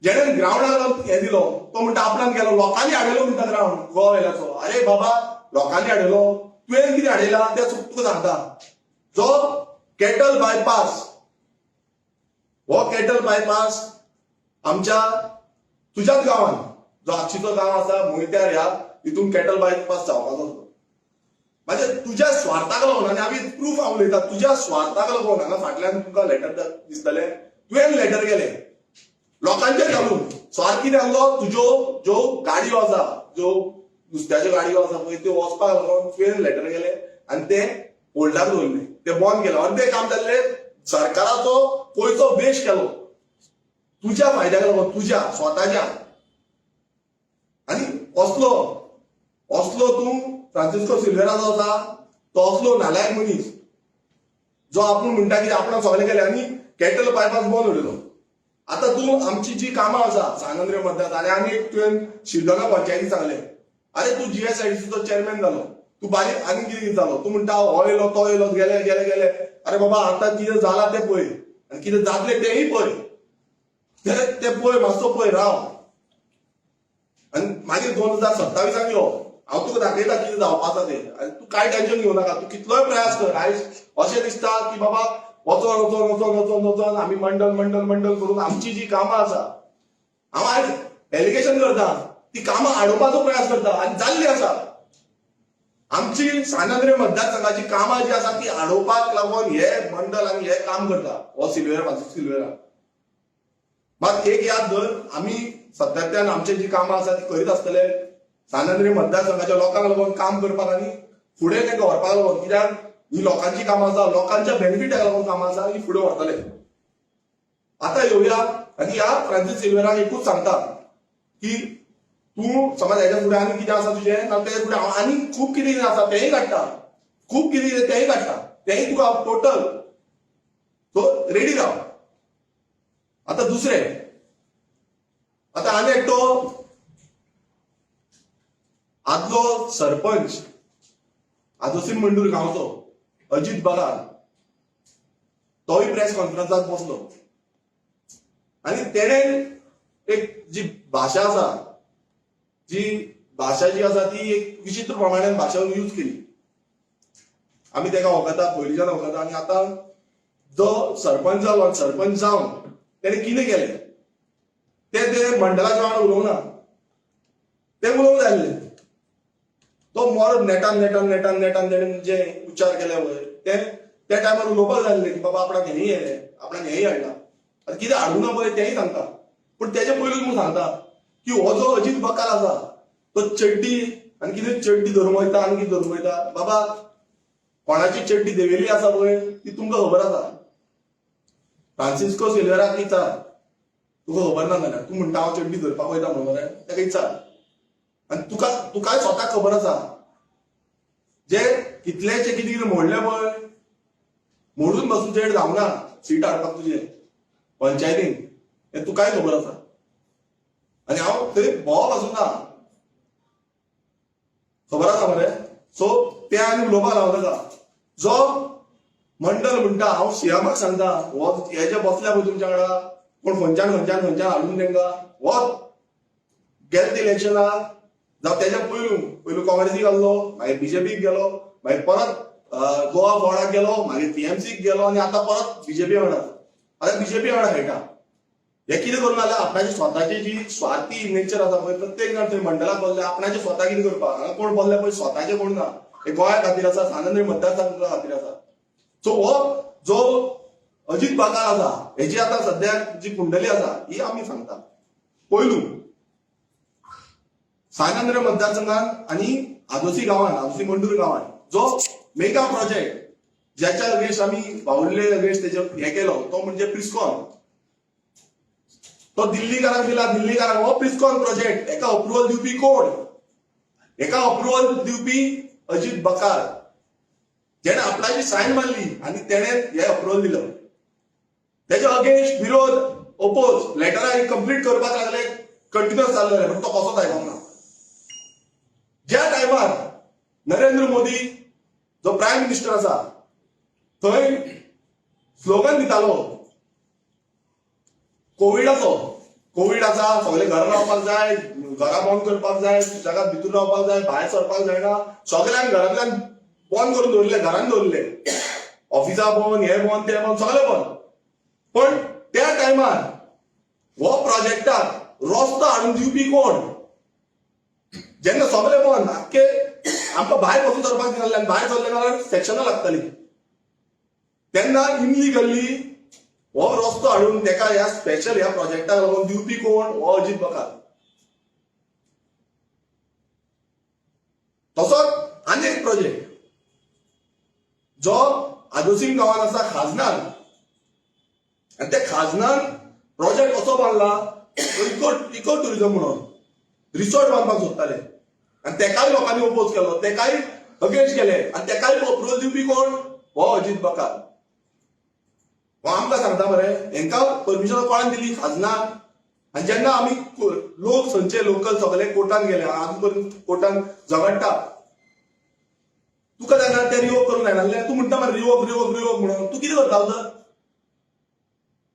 जेणेन ग्रावंडाक हे दिलो, तो म्हणटा आपणान गेलो. लोकांनी हाडयलो म्हणटा ग्रावंड गोवावेल्याचो. अरे बाबा लोकांनी हाडयलो, तुवें कितें हाडयला तें तुका सांगता. जो कॅटल बायपास, हो कॅटल बायपास आमच्या तुझ्याच गांवांत जो आक्षीचो गांव आसा मोयत्यार, ह्या हितून कॅटल बायपास जावपाचो. म्हणजे तुझ्या स्वार्थाक लागून, आनी आमी प्रूफ हांव उलयता, तुझ्या स्वार्थाक लागून हांगा फाटल्यान तुमकां लेटर दिसतले, तुवें लेटर गेले लोकांचेर घालून. स्वार्थ कितें आहलो, तुज्यो ज्यो गाडयो आसा, ज्यो नुस्त्याच्यो गाडयो आसा पळय त्यो वचपाक लागून तुवें लेटर गेले आनी ते होल्डाक दवरले, ते बंद केले. अर्धे काम जाल्ले सरकाराचो पयसो वेस्ट केलो तुझ्या फायद्याक लागून, तुझ्या स्वताच्या. आनी असलो तूं फ्रांसिस्को सिल्वेरा जो आसा तो असलो नालायक मनीस जो आपूण म्हणटा की आपण सगळे केले आनी कॅटल बायपास बंद उडयलो. आतां तूं आमची जी कामां आसा सानंद्रे मतदार, आनी आनी एक तुवें शिरदोना पंचायती सांगले, अरे तूं जीएसआयडीसीचो चेअरमॅन जालो, तूं बारीक आनी कितें जालो. तूं म्हणटा हो येयलो तो येयलो, गेले गेले गेले. अरे बाबा आतां कितें जाला तें पळय आनी कितें जातलें तेंय पळय. ते पळय, मातसो पळय, राव. आनी मागीर 2027 यो हांव तुका दाखयता कितें जावपा आसा तें. आनी तूं कांय टेन्शन घेवं नाका. तूं कितलोय प्रयास कर. आयज अशें दिसता की बाबा वचोन वचोन वचोन वचोन वचोन आमी मंडल मंडल मंडल करून आमची जी कामां आसा, हांव आयज एलिगेशन करता, ती कामां आडोवपाचो प्रयास करता आनी जाल्ली आसा. आमची सानंद्रे मतदारसंघाची कामां जी आसा ती आडोवपाक लागून हे मंडल आनी हे काम करता हो सिल्वेरा. मात एक याद धर, आमी सतत्यान आमची जी कामां आसा ती करीत आसतले सानंद्रे मतदारसंघाच्या लोकांक लागून काम करपाक आनी फुडें तेंका व्हरपाक लागून. कित्याक ही लोकांची कामां आसा, लोकांच्या बेनिफिटाक लागून कामां आसा, ही फुडें व्हरतले. आतां येवया आनी ह्या फ्रांसीस सिल्वेराक एकूच सांगता की तूं समज हेच्या फुडें आनी कितें आसा तुजें ना, तेच्या फुडें हांव आनी खूब कितें आसा तेंय काडटा, खूब कितें तेंय काडटा, तेंय तुका टोटल. सो रेडी राव. आतां दुसरें, आतां आनी एकटो आदलो सरपंच आदोसीम मंडूर गांवचो अजित बगाल, तोय प्रेस कॉन्फरन्साक बसलो आनी तेणें एक जी भाशा आसा, जी आसा ती एक विचित्र प्रमाणान भाशा यूज केली. आमी तेका वखता, पयलींच्यान वखता. आनी आतां जो सरपंच जालो, सरपंच जावन तेणें कितें केलें ते मंडलाच्या वांगडा उलोवना, तें उलोवंक जाय आसलें. तो मोर नेटान जे उच्चार केले वय ते त्या टायमार उलोवपाक जाल्ले की बाबा आपणाक हेंय येले आपणाक हेंय हाडला आतां कितें हाडूं ना पळय तेंय सांगता पूण तेजे पयलूच म्हूण सांगता की हो जो अजीत बकाल आसा तो चड्डी आनी कितें चड्डी धरून वयता आनी कितें धरून वयता बाबा कोणाची चड्डी देवेली आसा पळय ती तुमकां खबर आसा फ्रांसिस्को सिल्वेराक विचार तुका खबर ना जाल्यार तूं म्हणटा हांव चड्डी धरपाक वयता म्हणून मरे ताका विचार आनी तुकाय स्वताक खबर आसा जे कितलेशे कितें कितें मोडले पळय मोडून बसून चेड जावना सीट हाडपाक तुजे पंचायतीन हें तुकाय खबर आसा आनी हांव थंय भोंवप आसूं ना खबर आसा मरे सो ते आनी उलोवपाक लावनाका जो मंडल म्हणटा हांव सियामाक सांगता हो हे जे बसल्या पळय तुमच्या वांगडा कोण खंयच्यान हाडून तेंका हो गेले ते इलेक्शनाक जावं तेच्या पयलू काँग्रेसीक गेल्लो मागीर बीजेपीक गेलो मागीर परत गोवा बोर्डाक गेलो मागीर टीएमसीक गेलो आनी आतां परत बीजेपी वांगडा आतां बीजेपी वांगडा खेळटा हे कितें करून जाल्यार आपणाची स्वताची जी स्वार्थी नेचर आसा पळय प्रत्येक जाण थंय मंडलाक बसले आपणाचे स्वता कितें करपाक हांगा कोण बसले पळय स्वताचे कोण ना हे गोंया खातीर आसा सानंद्री मतदारसंघा खातीर आसा सो हो जो अजीत बकाल आसा हेची आतां सद्याक जी कुंडली आसा ही आमी सांगता पयलू सानंद्र मतदारसंघात आनी आदोसी गांवांत आदोसी मंडूर गांवांत जो मेगा प्रोजेक्ट ज्याच्या अगेन्स्ट आमी बावुर्ले अगेन्स्ट तेजे हे केलो तो म्हणजे प्रिस्कॉन तो दिल्लीकारांक दिला दिल्लीकारांक हो प्रिस्कॉन प्रोजेक्ट एका अप्रुवल दिवपी कोण एका अप्रुवल दिवपी अजीत बकाल जेणे आपणाची सायन मारली आनी तेणे हे अप्रुवल दिलं तेच्या अगेन्स्ट विरोध ओपोज लेटरां कंप्लीट करपाक लागले कंटिन्युअस चालले पण तो कसोच आयलो ना ज्या टायमार नरेंद्र मोदी जो प्रायम मिनिस्टर आसा थंय स्लोगन दितालो कोविड आसा सगळे घरा रावपाक जाय घरा बंद करपाक जाय जगात भितर रावपाक जाय भायर सरपाक जायना सगळ्यांक घरांतल्यान बंद करून दवरले घरान दवरले ऑफिसां बंद हे बंद ते बंद सगळे बंद पण त्या टायमार हो प्रोजेक्टाक रस्तो हाडून दिवपी कोण जेन्ना सगळे बंद आख्खे आमकां भायर वचून सरपाक दिनासले आनी भायर सरले जाल्यार सेक्शनां लागताली तेन्ना इनलिगल्ली हो रस्तो हाडून तेका ह्या स्पेशल ह्या प्रोजेक्टाक लागून दिवपी कोण हो अजीत बकाल तसोच आनी एक प्रोजेक्ट जो आदोसीम गांवांत आसा खाजनार आनी त्या खाजनार प्रोजेक्ट असो बांदला इको टुरिझम म्हणून रिसॉर्ट बांदपाक सोदताले आनी तेकाय लोकांनी ओपोज केलो तेकाय अगेन्स्ट केले आनी तेकाय अप्रुवल दिवपी कोण हो अजीत बकाल हो आमकां सांगता मरे हेंकां परमिशन कोणान दिली खाजनार आनी जेन्ना आमी लोक थंयचे लोकल सगळे कोर्टान गेले आजून पर्यंत कोर्टान झगडटा तुका तेन्ना ते रिवोक करूंक जायनासलें तूं म्हणटा मरे रिवोक म्हणून तूं कितें करता तर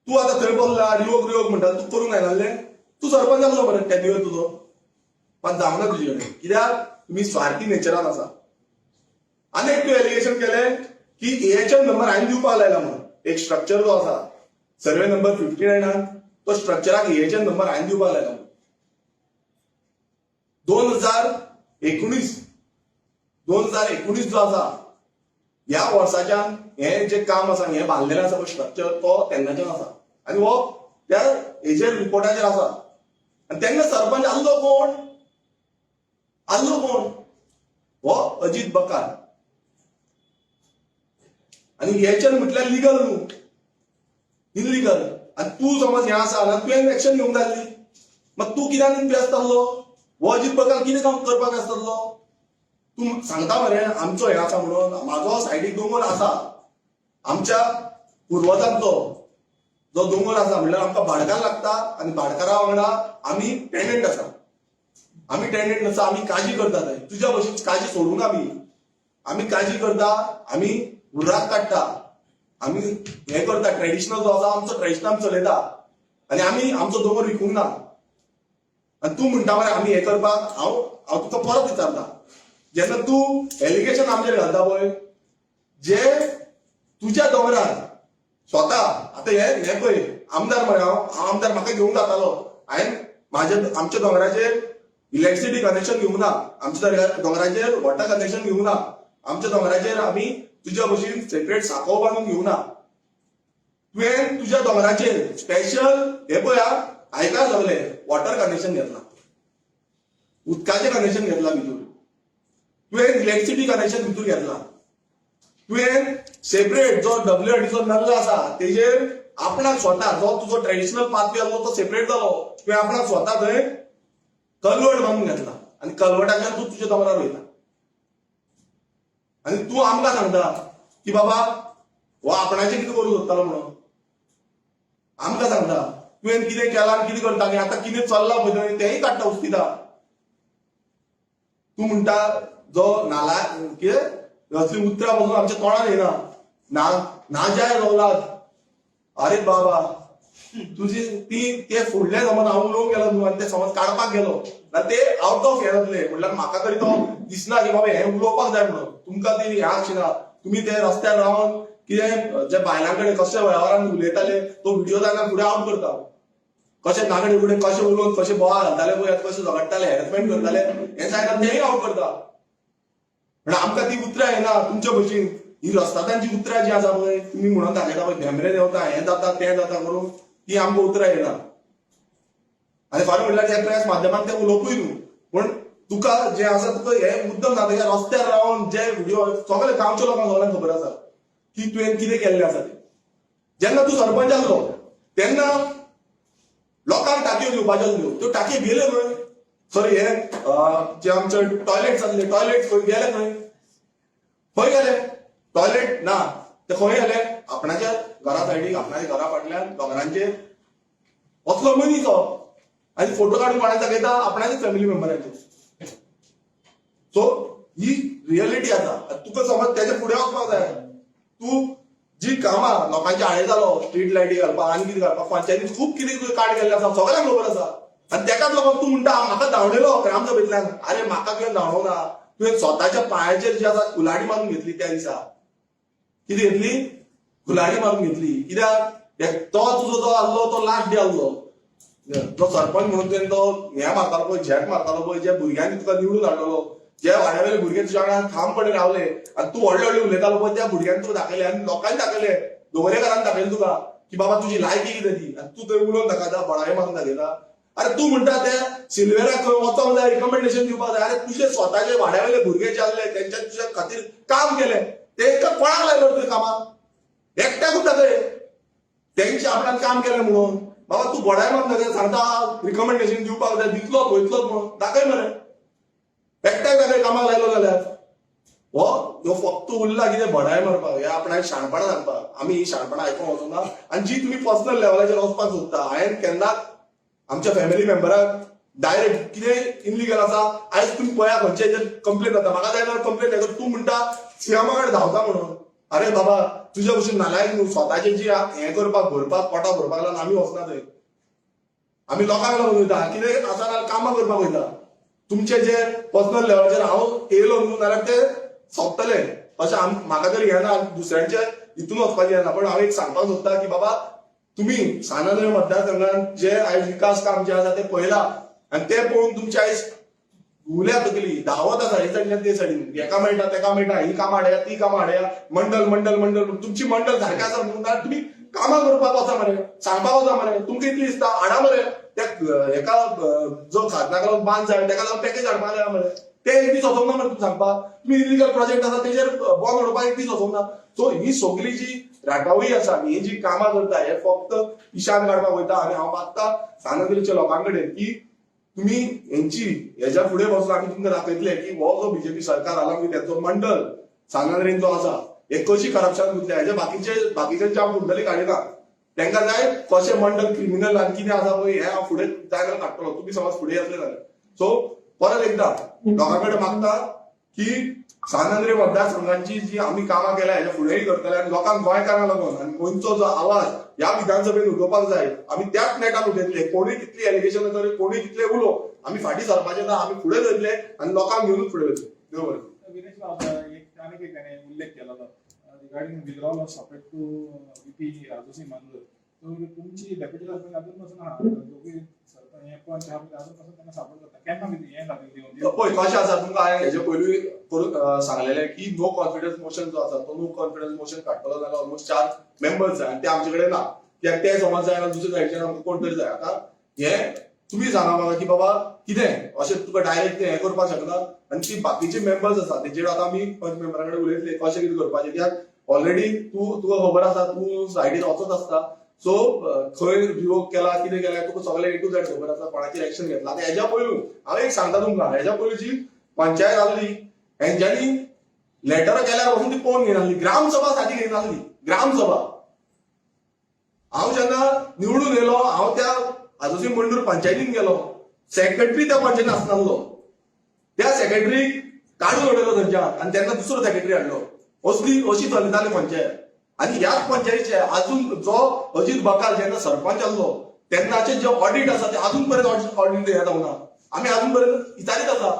तूं आतां थंय बसला रिवोक म्हणटा तूं करूंक जायनासलें तूं सरपंच आसलो मरे टेन्युअर तुजो पण जावना तुजे कडेन कित्याक तुमी स्वार्थी नेचरान आसा आनी एक तूं एलिगेशन केलें की एएचएम नंबर हांवें दिवपाक लायला म्हणून एक स्ट्रक्चर जो आसा सर्वे नंबर 59 तो स्ट्रक्चराक एएचएम नंबर हांवें दिवपाक लायला 2019 जो आसा ह्या वर्साच्यान हे जे काम आसा हे बांदलेलें आसा पळय स्ट्रक्चर तो तेन्नाच्यान आसा आनी हो त्या हेजेर रिपोर्टाचेर आसा आनी तेन्ना सरपंच आसलो कोण हो अजीत बकाल आनी हेचेर म्हटल्यार लिगल न्हू इनलिगल आनी तूं समज हें आसा ना तुवें एक्शन घेवंक जाल्ली मात तूं कित्याक व्यस्त आसलो हो अजीत बकाल कितें काम करपाक व्यस्त आसलो तूं सांगता मरे आमचो हें आसा म्हणून म्हाजो सायडीक दोंगर आसा आमच्या पुर्वजांचो जो दोंगर आसा म्हणल्यार आमकां भाडकार लागता आनी भाडकारा वांगडा आमी टेनंट आसा आमी काजी करता थंय तुज्या भशेन काजी सोडूंक आमी काजी करता आमी उर्राक काडटा आमी हें करता ट्रेडिशनल जो आसा आमचो ट्रेडिशनल चलयता आनी आमी आमचो दोंगर विकूंक ना आनी तूं म्हणटा मरे आमी हें करपाक हांव तुका परत विचारता जेन्ना तूं एलिगेशन आमचेर घालता पळय जे तुज्या दोंगरार स्वता आतां हे पळय आमदार मरे हांव आमदार म्हाका घेवंक जातालो हांवें आमच्या दोंगराचेर इलेक्ट्रिसिटी कनेक्शन घेऊंक ना, आमच्या दोंगराचेर वॉटर कनेक्शन घेऊंक ना, आमच्या दोंगराचेर आम्ही तुझ्या भशेन सेपरेट साखो बांदून घेऊंक ना. तुवें तुझ्या दोंगराचेर स्पेशल हे पळया आयका सगळे वॉटर कनेक्शन घेतला, उदकाचें कनेक्शन घेतला भितूर, तुवें इलेक्ट्रिसिटी कनेक्शन भितूर घेतला, तुवें सेपरेट जो WRDचो नल्लो आसा तेजेर आपणाक स्वता जो तुजो ट्रेडिशनल पाथवे आसलो तो सेपरेट जालो, तुवें आपणाक स्वता थंय कलवट बांदून घेतला आनी कलवटाच्यान तूं तुज्या दोंगरार वयता. आनी तूं आमकां सांगता की बाबा हो आपणाचें कितें करूं सोदतालो म्हणून. आमकां सांगता तुवें कितें केलां आनी कितें करता आनी आतां कितें चल्लां पळय थंय तेंय काडटा उस्तिदा. तूं म्हणटा जो नाला कितें असली उतरां पासून आमच्या तोंडान येना, ना जाय औलाद. अरे बाबा तुजी ते फुडले समज हांव उलोवंक गेलो न्हू आनी ते समज काडपाक गेलो जाल्यार ते आउट ऑफ हे जातले. म्हणल्यार म्हाका तरी तो दिसना की बाबा हें उलोवपाक जाय म्हणून. तुमकां ती हें आशिना, तुमी ते रस्त्यार रावन कितें जे बायलां कडेन कशे वेव्हारान उलयताले तो व्हिडिओ जायना फुडें आउट करता. कशे नागडे फुडें कशे उलोवन कशे बोवाळ घालताले पळय, कशे झगडटाले, हॅरेसमेंट करताले, हें जायना तेंय आउट करता. म्हणल्यार आमकां ती उतरां येना तुमच्या भशेन. ही रस्तादांची उतरां जी आसा पळय तुमी म्हणून दाखयता पळय भेंब्रे देंवता, हें जाता तें जाता करून, ती आमकां उतरां येना. आनी खरें म्हणल्यार त्या प्रेस माध्यमांत ते उलोवपूय न्हू. पूण तुका जें आसा तुका हे मुद्दम ना तेच्या रस्त्यार रावन जे व्हिडिओ सगळे गांवच्या लोकांक सगळ्यांक खबर आसा की तुवें कितें केल्लें आसा तें. जेन्ना तूं सरपंच आसलो तेन्ना लोकांक टाकयो दिवपाच्यो आसल्यो, त्यो टाकयो गेल्यो खंय. सॉरी हे जे आमचे टॉयलेट्स आसले टॉयलेट खंय गेले, खंय गेले टॉयलेट ना ते खंय गेले. आपणाच्या घरा सायडीक आपणाच्या घरा फाटल्यान दोंगरांचेर असलो मनीस हो आनी फोटो काडून कोणाक दाखयता आपणाच्या फॅमिली मेंबरांचेर. सो ही रियलिटी आसा. तुका समज तेच्या फुडें वचपाक जाय. तूं जी कामां लोकांचे आडे जालो स्ट्रीट लायटी घालपाक आनी कितें घालपाक पंचायतीन खूब कितें कार्ड केल्लें आसा सगळ्यांक खबर आसा. आनी तेकाच लागून तूं म्हणटा म्हाका धांवडेलो ग्रामसभेंतल्यान. अरे म्हाका तुवें धांवडो ना, तुवें स्वताच्या पांयाचेर जी आसा कुल्हाडी मारून घेतली त्या दिसा. कितें घेतली? कुल्हाडी मारून घेतली. कित्याक तो तुजो जो आसलो तो लास्ट डे आसलो, जो सरपंच म्हणून तुवें तो हें मारतालो पळय, झेट मारतालो पळय, जे भुरग्यांनी तुका निवडून हाडलेलो, जे वाड्यावेले भुरगे तुज्या वांगडा ठामपणे रावले आनी तूं व्हडले व्हडले उलयतालो पळय त्या भुरग्यांनी तुका दाखयले आनी लोकांनी दाखयले, दोंगरेकारांनी दाखयलें तुका की बाबा तुजी लायकी कितें ती. आनी तूं थंय उलोवन दाखयता, बळावे मारून दाखयता. अरे तूं म्हणटा ते सिल्वेराक खंय वचोंक जाय, रिकमेंडेशन दिवपाक जाय. अरे तुजे स्वताचे वाड्यावेले भुरगे जे आसले तेंच्या तुज्या खातीर काम केलें, तेंका कोणाक लायलो तुवें कामाक? एकट्याकूच दाखय तेंचे आपल्यान काम केलें म्हणून. बाबा तूं बडाय मारून दाखय, सांगता रिकमेंडेशन दिवपाक जाय, दितलो पळयतलोच म्हणून दाखय मरे. एकट्याक दाखय कामाक लायलो जाल्यार. हो फक्त उरला कितें बडाय मारपाक, हे आपणाक शाणपणां सांगपाक. आमी ही शाणपणां आयकूंक वचूंक ना. आनी जी तुमी पर्सनल लेवलाचेर वचपाक सोदता, हांवें केन्नाच आमच्या फॅमिली मेंबराक डायरेक्ट कितें इनलिगल आसा आयज तुम्ही पळया खंयचे कंप्लेन जाता. म्हाका जाय जाल्यार कंप्लेन येता. तूं म्हणटा सीएमा कडेन धांवता म्हणून. अरे बाबा तुज्या भशेन नालायक न्हू. स्वताचे जी हें करपाक भरपाक पोटां भरपाक लागून आमी वचना थंय. आमी लोकांक लागून वयता, कितें आसा जाल्यार कामां करपाक वयता. तुमचे जे पर्सनल लेवलाचेर हांव येयलो न्हू जाल्यार ते सोंपतले अशें म्हाका तरी हें ना. दुसऱ्यांच्या हितून वचपाचें ना. पण हांव एक सांगपाक सोदता की बाबा तुम्ही सानंद मतदारसंघात जे आयज विकास काम जे आसा ते पळयला आनी ते पळोवन तुमची आयज उल्या तकली धांवत आसा हे सायडीन ते सायडीन. हेका मेळटा तेका मेळटा, ही कामां हाडया ती कामां हाडया, मंडल मंडल मंडल. तुमची मंडल सारकें आसा म्हणून तुम्ही कामां करपाक वचा मरे, सांगपाक वचा मरे. तुमकां इतली दिसता हाडा मरे त्या हेका जो खाजनाक लागून बांद जाय तेका लागून पॅकेज हाडपाक जाय मरे. ते एक दीस वचोंक ना मरे तुमकां सांगपाक. तुमी इलिगल प्रोजेक्ट आसा तेजेर बंद उडोवपाक एक दीस वचोंक ना. सो ही सगळी जी राटावळी आसा ही जी कामां करता हे फक्त इशान काडपाक वयता. आनी हांव मागता सानंदरीच्या लोकांकडे की तुम्ही यांची हेच्या फुडें वचून आमी तुमकां दाखयतले की हो जो बीजेपी सरकार आला की त्याचो मंडल सानंदरीन जो आसा हे कशी करप्शन गुंतल्या. हेजे बाकीचे हांव कुंडली काडिना. तांकां जाय कशें मंडल क्रिमिनल आनी कितें आसा पळय हें हांव फुडें जाय जाल्यार काडटलो. तुमी समज फुडें येतले जाल्यार. सो परत एकदा लोकांकडे मागता की सानंद्री मतदारसंघांची जी आमी कामां केल्या हेच्या फुडेंय करतले आनी लोकांक गोंयकारांक लागून आनी गोंयचो जो आवाज ह्या विधानसभेत उठोवपाक जाय. आमी त्याच नेटान उठयतले. कोणूय कितली एलिगेशन करी, कोणूय कितले उलो, आमी फाटीं सरपाचे ना. आमी फुडें वयतले आनी लोकांक घेवनूच फुडें वयतले. देव बरें. विनेश आनीक एक ताणें उल्लेख केलो regarding withdrawal of support to VP Raju Singh मांजर. तुमची डेप्युटी सरपंच अजून पासून आहा दोघी सरपंच हे पंच अजून पासून त्यांना सपोर्ट करता. केन्ना हें घातलें दिवन पळय कशें आसा तुमकां हांवें हेजे पयलीं करून सांगलेलें की नो कॉन्फिडन्स मोशन जो आसा तो नो कॉन्फिडन्स मोशन काडटलो जाल्यार ऑलमोस्ट 4 मेंबर्स जाय आनी ते आमचे कडेन ना कित्याक ते समज जाय दुसरे सायडीच्यान आमकां कोण तरी जाय आतां हें तुमी सांगा म्हाका की बाबा कितें अशें तुका डायरेक्ट हें करपाक शकना आनी ती बाकीचे मेंबर्स आसा तेजेर आतां आमी पंच मेंबरा कडेन उलयतले कशें कितें करपाचें कित्याक ऑलरेडी तुका खबर आसा तूं सायडीन वचत आसता सो खंय रिवोक केला कितें केला तुका सगळें A to Z खबर आसा कोणाचेर एक्शन घेतला आतां हेज्या पयलू हांव एक सांगता तुमकां हेज्या पयलींची पंचायत आसली हेंच्यांनी लेटरां केल्यार वचून ती पळोवन घेनासली ग्रामसभा सादी घेनासली ग्रामसभा हांव जेन्ना निवडून येयलो हांव त्या आजोसी मंडूर पंचायतीन गेलो सेक्रेटरी त्या पंचायतीन आसनासलो त्या सेक्रेटरीक काडून उडयलो थंयच्यान आनी तेन्ना दुसरो सेक्रेटरी हाडलो अशी चलताली पंचायत आनी ह्याच पंचायतीचे अजून जो अजीत बकाल जेन्ना सरपंच आसलो तेन्नाचे जे ऑडिट आसा ते अजून पर्यंत ऑडिट हें जावना आमी अजून पर्यंत विचारीत आसा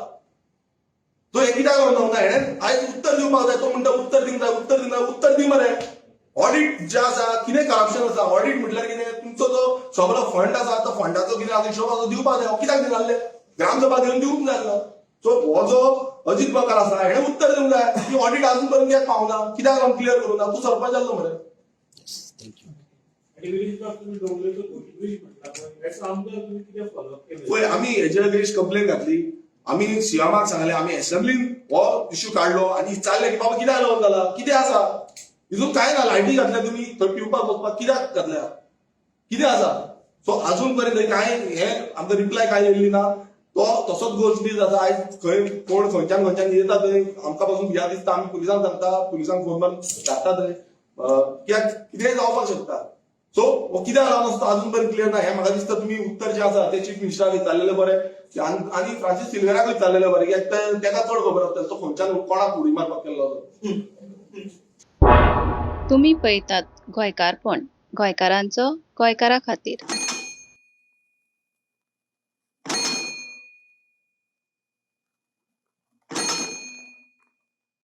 तो हे कित्याक जावना हेणें आयज उत्तर दिवपाक जाय तो म्हणटा उत्तर दिवंक जाय उत्तर दी मरे ऑडिट जे आसा कितें करप्शन आसा ऑडिट म्हटल्यार कितें तुमचो जो सगळो फंड आसा तो फंडाचो कितें आसा हिशोब आसा दिवपाक जाय कित्याक दिनासले ग्रामसभा घेवन दिवंक जाय आसलो सो हो जो अजीत बकाल आसा हेणें उत्तर दिवंक जाय की ऑडिट अजून पर्यंत कित्याक पावना कित्याक लागून क्लियर करूं ना तूं सरपंच आसलो मरे पळय आमी हेजे अगेन्स्ट कंप्लेन घातली आमी सीएमाक सांगलें आमी असेंब्लीन हो इश्यू काडलो आनी चालले की बाबा कित्याक लागून जाला कितें आसा हितून काय ना लायटी घातल्या तुमी थंय पिवपाक वचपाक कित्याक घातल्या कितें आसा सो अजून पर्यंत काय हे आमकां रिप्लाय काय येयल्ली ना तो तसोच गोश्टी आसा आयज खंय कोण खंयच्यान येता थंय आमकां पासून ह्या दिसता आमी पुलिसांक सांगता पुलिसांक फोन मारून धाडटा थंय कित्याक कितेंय जावपाक शकता सो हो कित्याक लागून आसता अजून पर्यंत क्लियर ना हें म्हाका दिसता तुमी उत्तर जें आसा ते चीफ मिनिस्टराक विचारलेलें बरें आनी फ्रांसीस सिल्वेराक विचारलेलें बरें कित्याक तेका चड खबर आसता तो खंयच्यान कोणाक उडी मारपाक केल्लो तो तुम्ही पळयतात गोंयकारपण गोंयकारांचो गोंयकारा खातीर